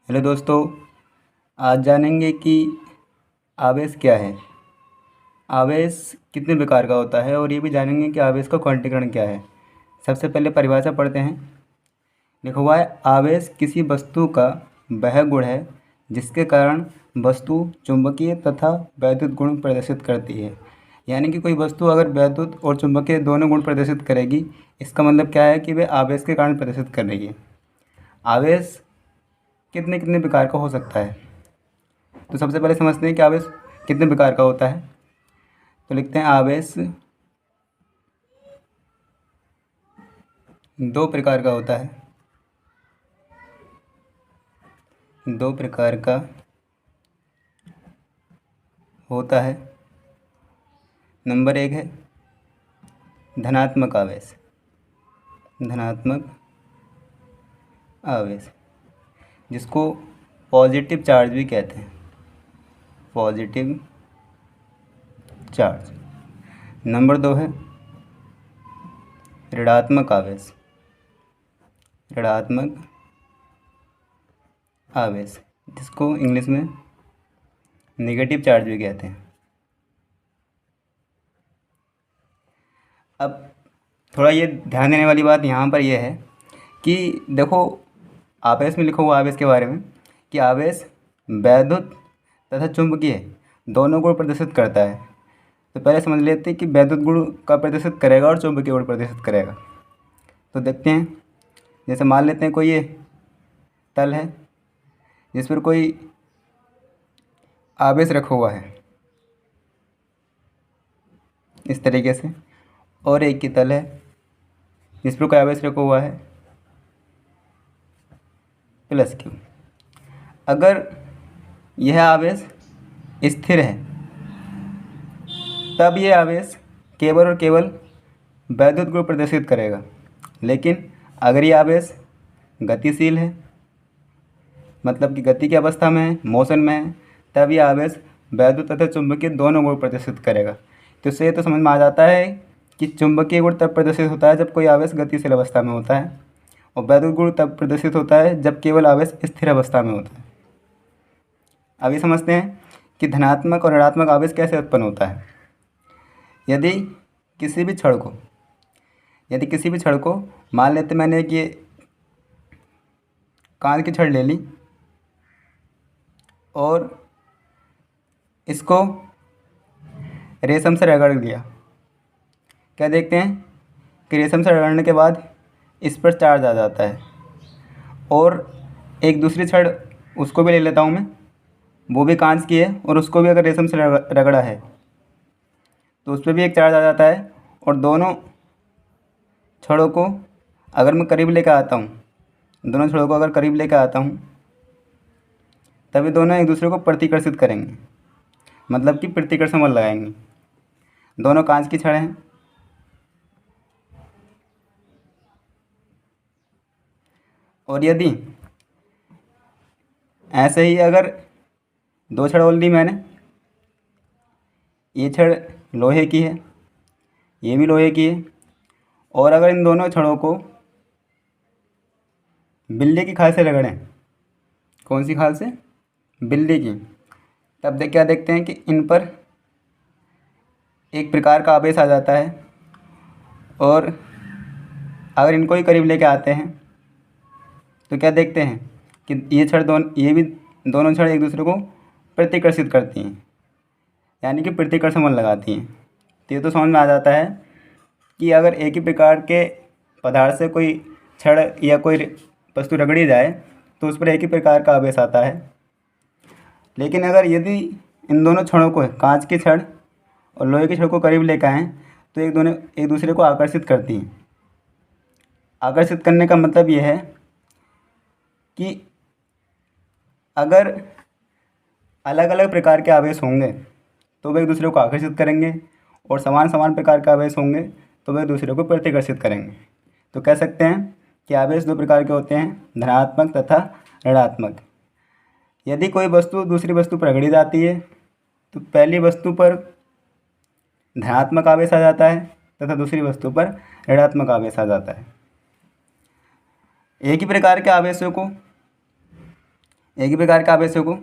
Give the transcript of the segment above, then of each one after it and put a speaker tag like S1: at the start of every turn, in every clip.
S1: Hello दोस्तों। आज जानेंगे कि आवेश क्या है, आवेश कितने प्रकार का होता है और ये भी जानेंगे कि आवेश का क्वांटीकरण क्या है। सबसे पहले परिभाषा पढ़ते हैं। लिखा हुआ है, आवेश किसी वस्तु का वह गुण है जिसके कारण वस्तु चुंबकीय तथा वैद्युत गुण प्रदर्शित करती है। यानी कि कोई वस्तु अगर वैद्युत और चुंबकीय दोनों गुण प्रदर्शित करेगी, इसका मतलब क्या है कि वह आवेश के कारण प्रदर्शित कर रही है। आवेश कितने कितने प्रकार का हो सकता है, तो सबसे पहले समझते हैं कि आवेश कितने प्रकार का होता है। तो लिखते हैं, आवेश दो प्रकार का होता है। दो प्रकार का होता है। नंबर एक है धनात्मक आवेश। धनात्मक आवेश जिसको पॉजिटिव चार्ज भी कहते हैं। Positive charge. नंबर दो है ऋणात्मक आवेश। ऋणात्मक आवेश जिसको इंग्लिश में नेगेटिव चार्ज भी कहते हैं। अब थोड़ा ये ध्यान देने वाली बात यहाँ पर यह है कि देखो, आवेश में लिखा हुआ आवेश के बारे में कि आवेश वैद्युत तथा चुंबकीय दोनों गुण प्रदर्शित करता है। तो पहले समझ लेते हैं कि वैद्युत गुण का प्रदर्शित करेगा और चुंबकीय गुण प्रदर्शित करेगा। तो देखते हैं, जैसे मान लेते हैं कोई ये तल है जिस पर कोई आवेश रखा हुआ है इस तरीके से, और एक की तल है जिस पर कोई आवेश रखा हुआ है +Q। अगर यह आवेश स्थिर है तब यह आवेश केवल और केवल वैद्युत गुण प्रदर्शित करेगा। लेकिन अगर यह आवेश गतिशील है, मतलब कि गति की अवस्था में है, मोशन में है, तब यह आवेश वैद्युत तथा चुंबकीय दोनों गुण प्रदर्शित करेगा। तो इससे तो समझ में आ जाता है कि चुंबकीय गुण तब प्रदर्शित होता है जब कोई आवेश गतिशील अवस्था में होता है, और वैद्युत गुण तब प्रदर्शित होता है जब केवल आवेश स्थिर अवस्था में होता है। अभी समझते हैं कि धनात्मक और ऋणात्मक आवेश कैसे उत्पन्न होता है। यदि किसी भी छड़ को मान लेते, मैंने एक ये कांच की छड़ ले ली और इसको रेशम से रगड़ दिया। क्या देखते हैं कि रेशम से रगड़ने के बाद इस पर चार्ज आ जाता है। और एक दूसरी छड़ उसको भी ले लेता हूँ मैं, वो भी कांच की है, और उसको भी अगर रेशम से रगड़ा है तो उस पर भी एक चार्ज आ जाता है। और दोनों छड़ों को अगर मैं करीब लेकर आता हूँ, दोनों छड़ों को अगर करीब लेकर आता हूँ, तभी दोनों एक दूसरे को प्रतिकर्षित करेंगे, मतलब कि प्रतिकर्षण बल लगाएंगे। दोनों कांच की छड़ हैं। और यदि ऐसे ही अगर दो छड़ और ली मैंने, ये छड़ लोहे की है, ये भी लोहे की है, और अगर इन दोनों छड़ों को बिल्ली की खाल से रगड़ें, कौन सी खाल से? बिल्ली की, तब क्या देखते हैं कि इन पर एक प्रकार का आवेश आ जाता है। और अगर इनको ही करीब लेके आते हैं तो क्या देखते हैं कि ये भी दोनों छड़ एक दूसरे को प्रतिकर्षित करती हैं, यानी कि प्रतिकर्षण बल लगाती हैं। तो ये तो समझ में आ जाता है कि अगर एक ही प्रकार के पदार्थ से कोई छड़ या कोई वस्तु रगड़ी जाए तो उस पर एक ही प्रकार का आवेश आता है। लेकिन अगर यदि इन दोनों छड़ों को, कांच की छड़ और लोहे की छड़ को करीब लेकर आएँ तो एक दूसरे को आकर्षित करती हैं। आकर्षित करने का मतलब यह है कि अगर अलग अलग प्रकार के आवेश होंगे तो वे एक दूसरे को आकर्षित करेंगे, और समान समान प्रकार के आवेश होंगे तो वे एक दूसरे को प्रतिकर्षित करेंगे। तो कह सकते हैं कि आवेश दो प्रकार के होते हैं, धनात्मक तथा ऋणात्मक। यदि कोई वस्तु दूसरी वस्तु पर रगड़ी जाती है तो पहली वस्तु पर धनात्मक आवेश आ जाता है तथा दूसरी वस्तु पर ऋणात्मक आवेश आ जाता है। एक ही प्रकार के आवेशों को एक ही प्रकार के आवेशों को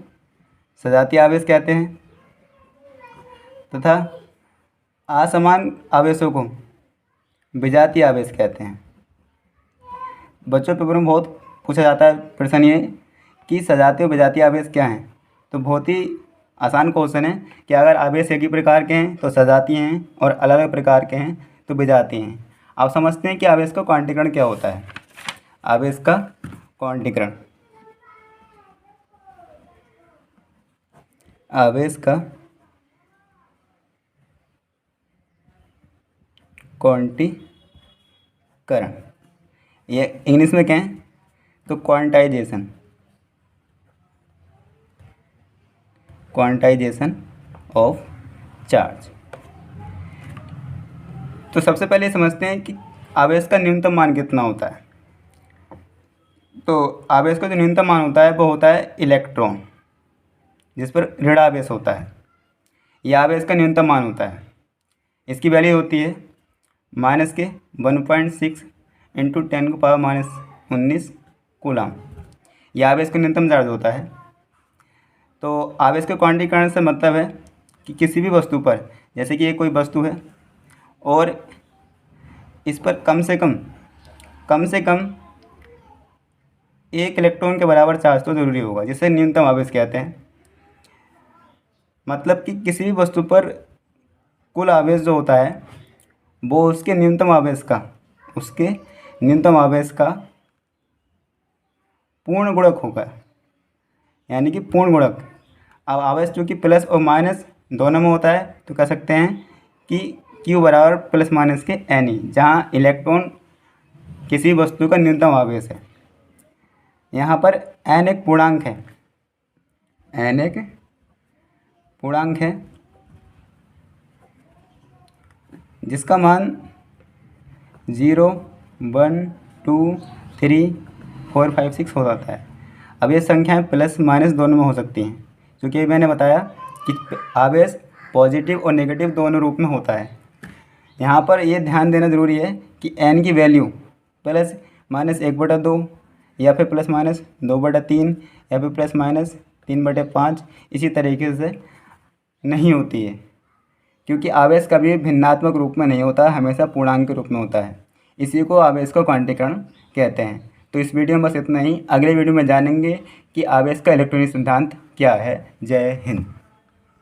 S1: सजातीय आवेश कहते हैं तथा असमान आवेशों को विजातीय आवेश कहते हैं। बच्चों पेपर में बहुत पूछा जाता है प्रश्न ये कि सजातीय और विजातीय आवेश क्या हैं। तो बहुत ही आसान क्वेश्चन है कि अगर आवेश एक ही प्रकार के हैं तो सजातीय हैं और अलग अलग प्रकार के हैं तो विजातीय हैं। आप समझते हैं कि आवेश का क्वांटीकरण क्या होता है। आवेश का क्वांटीकरण, आवेश का क्वांटीकरण, ये इंग्लिश में क्या है तो क्वांटाइजेशन ऑफ चार्ज। तो सबसे पहले समझते हैं कि आवेश का न्यूनतम मान कितना होता है। तो आवेश का जो न्यूनतम मान होता है वो होता है इलेक्ट्रॉन, जिस पर ऋण आवेश होता है। यह आवेश का न्यूनतम मान होता है। इसकी वैल्यू होती है -1.6 × 10⁻⁻19 कूलम। यह आवेश का न्यूनतम चार्ज होता है। तो आवेश के क्वांटीकरण से मतलब है कि किसी भी वस्तु पर, जैसे कि ये कोई वस्तु है और इस पर कम से कम 1 इलेक्ट्रॉन के बराबर चार्ज तो ज़रूरी होगा, जिसे न्यूनतम आवेश कहते हैं। मतलब कि किसी भी वस्तु पर कुल आवेश जो होता है वो उसके न्यूनतम आवेश का पूर्ण गुणक होगा, यानी कि पूर्ण गुणक। अब आवेश जो कि प्लस और माइनस दोनों में होता है तो कह सकते हैं कि Q बराबर प्लस माइनस के NE, जहाँ इलेक्ट्रॉन किसी वस्तु का न्यूनतम आवेश है। यहाँ पर n एक पूर्णांक है, जिसका मान 0, 1, 2, 3, 4, 5, 6 हो जाता है। अब ये संख्याएं प्लस माइनस दोनों में हो सकती हैं, क्योंकि मैंने बताया कि आवेश पॉजिटिव और नेगेटिव दोनों रूप में होता है। यहाँ पर ये ध्यान देना ज़रूरी है कि n की वैल्यू प्लस माइनस 1/2 या फिर प्लस माइनस 2/3 या फिर प्लस माइनस 3/5 इसी तरीके से नहीं होती है, क्योंकि आवेश कभी भिन्नात्मक रूप में नहीं होता, हमेशा पूर्णांक के रूप में होता है। इसी को आवेश का क्वांटीकरण कहते हैं। तो इस वीडियो में बस इतना ही। अगले वीडियो में जानेंगे कि आवेश का इलेक्ट्रॉनिक सिद्धांत क्या है। जय हिंद।